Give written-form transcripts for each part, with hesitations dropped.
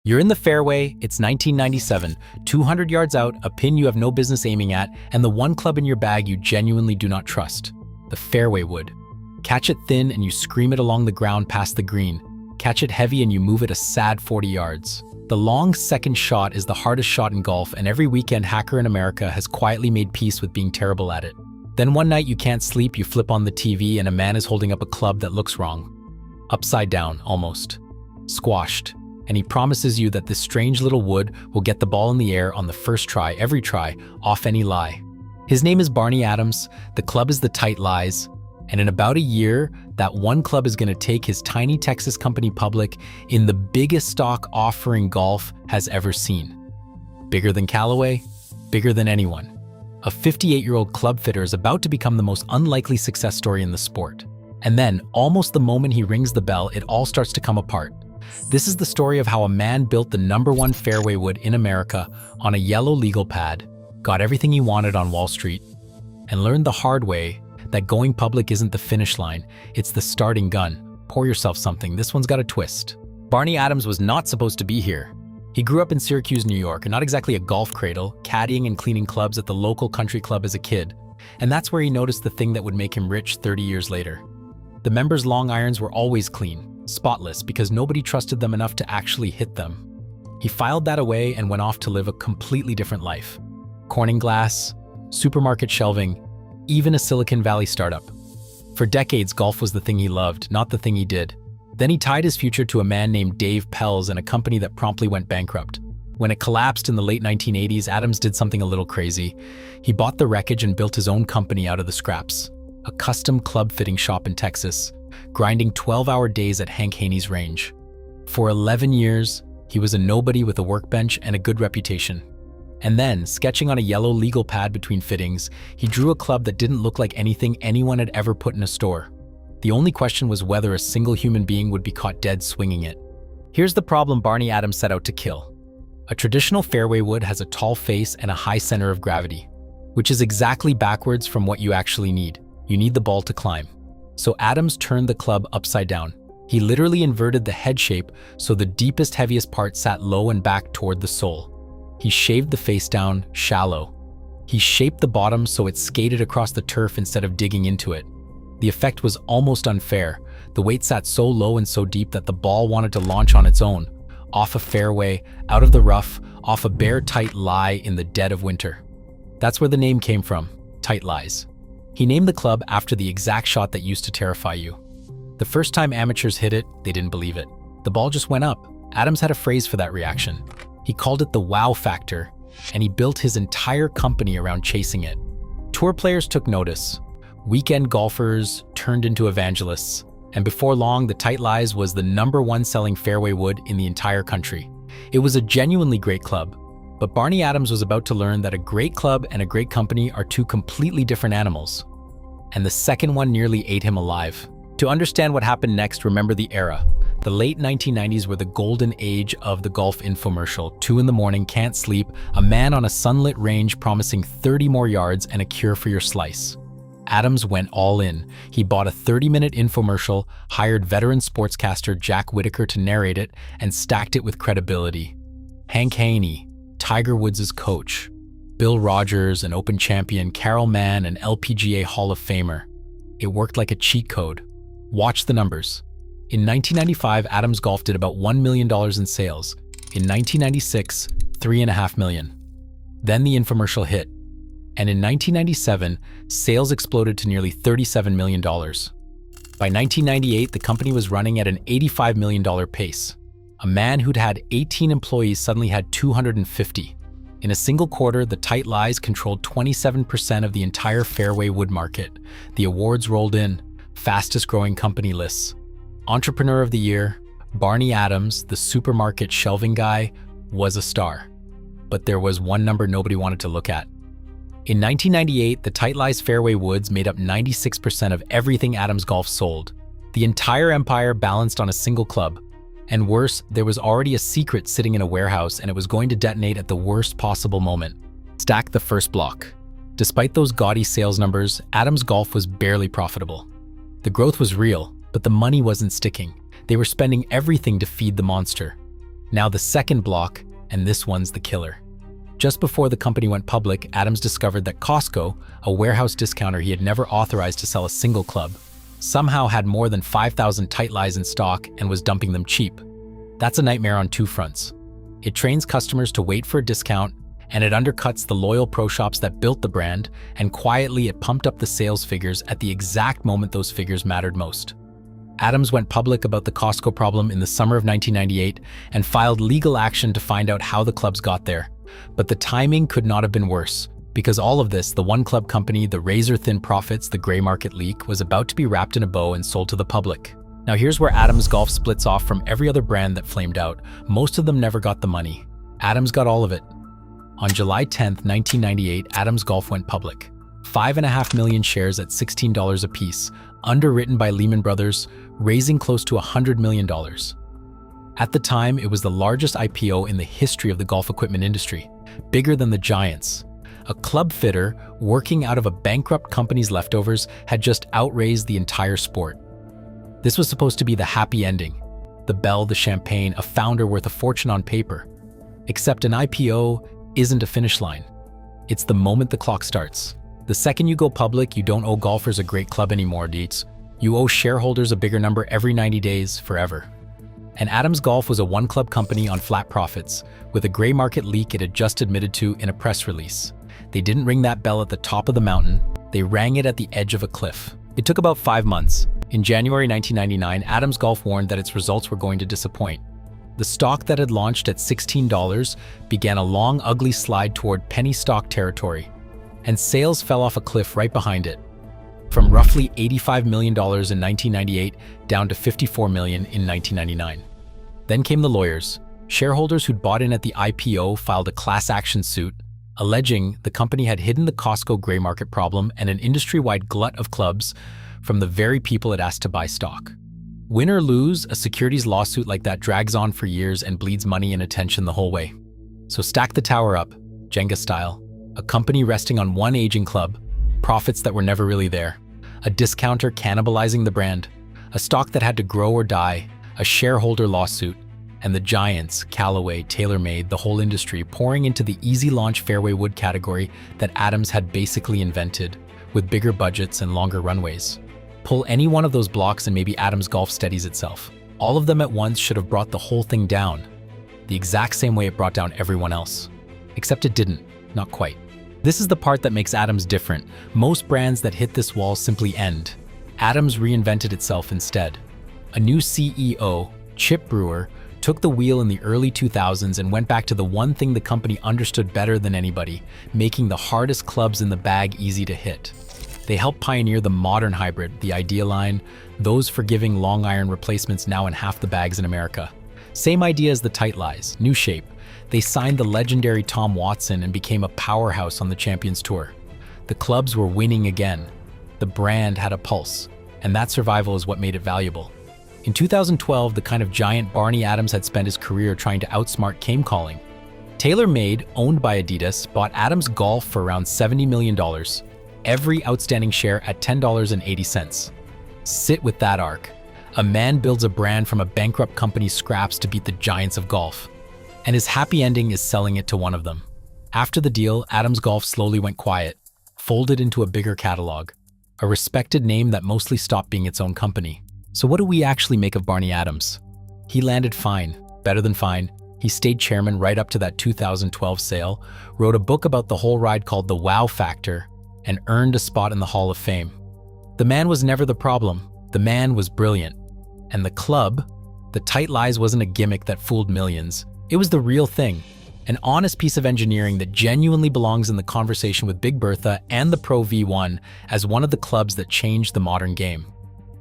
You're in the fairway, it's 1997, 200 yards out, a pin you have no business aiming at, and the one club in your bag you genuinely do not trust, the fairway wood. Catch it thin and you scream it along the ground past the green. Catch it heavy and you move it a sad 40 yards. The long second shot is the hardest shot in golf, and every weekend hacker in America has quietly made peace with being terrible at it. Then one night you can't sleep, you flip on the TV and a man is holding up a club that looks wrong. Upside down, almost. Squashed. And he promises you that this strange little wood will get the ball in the air on the first try, every try, off any lie. His name is Barney Adams, the club is the Tight Lies, and in about a year, that one club is going to take his tiny Texas company public in the biggest stock offering golf has ever seen. Bigger than Callaway, bigger than anyone. A 58-year-old club fitter is about to become the most unlikely success story in the sport. And then, almost the moment he rings the bell, it all starts to come apart. This is the story of how a man built the #1 fairway wood in America on a yellow legal pad, got everything he wanted on Wall Street, and learned the hard way that going public isn't the finish line, it's the starting gun. Pour yourself something, this one's got a twist. Barney Adams was not supposed to be here. He grew up in Syracuse, New York, not exactly a golf cradle, caddying and cleaning clubs at the local country club as a kid. And that's where he noticed the thing that would make him rich 30 years later. The members' long irons were always clean, spotless, because nobody trusted them enough to actually hit them. He filed that away and went off to live a completely different life. Corning glass, supermarket shelving, even a Silicon Valley startup. For decades, golf was the thing he loved, not the thing he did. Then he tied his future to a man named Dave Pelz and a company that promptly went bankrupt. When it collapsed in the late 1980s, Adams did something a little crazy. He bought the wreckage and built his own company out of the scraps. A custom club fitting shop in Texas, grinding 12-hour days at Hank Haney's range. For 11 years, he was a nobody with a workbench and a good reputation. And then, sketching on a yellow legal pad between fittings, he drew a club that didn't look like anything anyone had ever put in a store. The only question was whether a single human being would be caught dead swinging it. Here's the problem Barney Adams set out to kill. A traditional fairway wood has a tall face and a high center of gravity, which is exactly backwards from what you actually need. You need the ball to climb. So Adams turned the club upside down. He literally inverted the head shape so the deepest, heaviest part sat low and back toward the sole. He shaved the face down, shallow. He shaped the bottom so it skated across the turf instead of digging into it. The effect was almost unfair. The weight sat so low and so deep that the ball wanted to launch on its own, off a fairway, out of the rough, off a bare tight lie in the dead of winter. That's where the name came from, Tight Lies. He named the club after the exact shot that used to terrify you. The first time amateurs hit it, they didn't believe it. The ball just went up. Adams had a phrase for that reaction. He called it the wow factor, and he built his entire company around chasing it. Tour players took notice. Weekend golfers turned into evangelists, and before long, the Tight Lies was the #1 selling fairway wood in the entire country. It was a genuinely great club, but Barney Adams was about to learn that a great club and a great company are two completely different animals, and the second one nearly ate him alive. To understand what happened next, remember the era. The late 1990s were the golden age of the golf infomercial. 2 in the morning, can't sleep, a man on a sunlit range promising 30 more yards and a cure for your slice. Adams went all in. He bought a 30-minute infomercial, hired veteran sportscaster Jack Whitaker to narrate it, and stacked it with credibility. Hank Haney, Tiger Woods' coach, Bill Rogers, an Open champion, Carol Mann, an LPGA Hall of Famer. It worked like a cheat code. Watch the numbers. In 1995, Adams Golf did about $1 million in sales. In 1996, $3.5 million. Then the infomercial hit. And in 1997, sales exploded to nearly $37 million. By 1998, the company was running at an $85 million pace. A man who'd had 18 employees suddenly had 250. In a single quarter, the Tight Lies controlled 27% of the entire fairway wood market. The awards rolled in, fastest growing company lists. Entrepreneur of the Year, Barney Adams, the supermarket shelving guy, was a star. But there was one number nobody wanted to look at. In 1998, the Tight Lies fairway woods made up 96% of everything Adams Golf sold. The entire empire balanced on a single club. And worse, there was already a secret sitting in a warehouse, and it was going to detonate at the worst possible moment. Stack the first block. Despite those gaudy sales numbers, Adams Golf was barely profitable. The growth was real, but the money wasn't sticking. They were spending everything to feed the monster. Now the second block, and this one's the killer. Just before the company went public, Adams discovered that Costco, a warehouse discounter he had never authorized to sell a single club, somehow had more than 5,000 tight lies in stock and was dumping them cheap. That's a nightmare on two fronts. It trains customers to wait for a discount, and it undercuts the loyal pro shops that built the brand, and quietly it pumped up the sales figures at the exact moment those figures mattered most. Adams went public about the Costco problem in the summer of 1998 and filed legal action to find out how the clubs got there. But the timing could not have been worse, because all of this, the one club company, the razor-thin profits, the gray market leak, was about to be wrapped in a bow and sold to the public. Now here's where Adams Golf splits off from every other brand that flamed out. Most of them never got the money. Adams got all of it. On July 10, 1998, Adams Golf went public. 5.5 million shares at $16 apiece, underwritten by Lehman Brothers, raising close to $100 million. At the time, it was the largest IPO in the history of the golf equipment industry, bigger than the giants. A club fitter, working out of a bankrupt company's leftovers, had just outraised the entire sport. This was supposed to be the happy ending. The bell, the champagne, a founder worth a fortune on paper. Except an IPO isn't a finish line. It's the moment the clock starts. The second you go public, you don't owe golfers a great club anymore, Deets. You owe shareholders a bigger number every 90 days, forever. And Adams Golf was a one-club company on flat profits, with a gray market leak it had just admitted to in a press release. They didn't ring that bell at the top of the mountain, they rang it at the edge of a cliff. It took about 5 months. In January 1999, Adams Golf warned that its results were going to disappoint. The stock that had launched at $16 began a long, ugly slide toward penny stock territory, and sales fell off a cliff right behind it, from roughly $85 million in 1998 down to $54 million in 1999. Then came the lawyers. Shareholders who'd bought in at the IPO filed a class action suit, alleging the company had hidden the Costco gray market problem and an industry-wide glut of clubs from the very people it asked to buy stock. Win or lose, a securities lawsuit like that drags on for years and bleeds money and attention the whole way. So stack the tower up, Jenga style. A company resting on one aging club, profits that were never really there, a discounter cannibalizing the brand, a stock that had to grow or die, a shareholder lawsuit, and the giants, Callaway, TaylorMade, the whole industry pouring into the easy launch fairway wood category that Adams had basically invented, with bigger budgets and longer runways. Pull any one of those blocks and maybe Adams Golf steadies itself. All of them at once should have brought the whole thing down, the exact same way it brought down everyone else. Except it didn't, not quite. This is the part that makes Adams different. Most brands that hit this wall simply end. Adams reinvented itself instead. A new CEO, Chip Brewer, took the wheel in the early 2000s and went back to the one thing the company understood better than anybody, making the hardest clubs in the bag easy to hit. They helped pioneer the modern hybrid, the Idea line, those forgiving long iron replacements now in half the bags in America. Same idea as the tight lies, new shape. They signed the legendary Tom Watson and became a powerhouse on the Champions Tour. The clubs were winning again. The brand had a pulse, and that survival is what made it valuable. In 2012, the kind of giant Barney Adams had spent his career trying to outsmart came calling. TaylorMade, owned by Adidas, bought Adams Golf for around $70 million, every outstanding share at $10.80. Sit with that arc. A man builds a brand from a bankrupt company's scraps to beat the giants of golf. And his happy ending is selling it to one of them. After the deal, Adams Golf slowly went quiet, folded into a bigger catalog, a respected name that mostly stopped being its own company. So what do we actually make of Barney Adams? He landed fine, better than fine. He stayed chairman right up to that 2012 sale, wrote a book about the whole ride called The Wow Factor, and earned a spot in the Hall of Fame. The man was never the problem. The man was brilliant. And the club, the tight lies wasn't a gimmick that fooled millions. It was the real thing, an honest piece of engineering that genuinely belongs in the conversation with Big Bertha and the Pro V1 as one of the clubs that changed the modern game.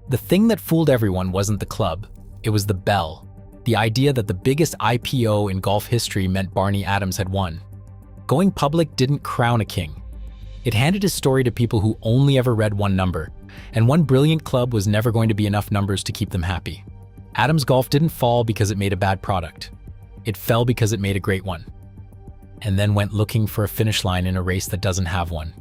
The thing that fooled everyone wasn't the club, it was the bell. The idea that the biggest IPO in golf history meant Barney Adams had won. Going public didn't crown a king. It handed his story to people who only ever read one number, and one brilliant club was never going to be enough numbers to keep them happy. Adams Golf didn't fall because it made a bad product. It fell because it made a great one, and then went looking for a finish line in a race that doesn't have one.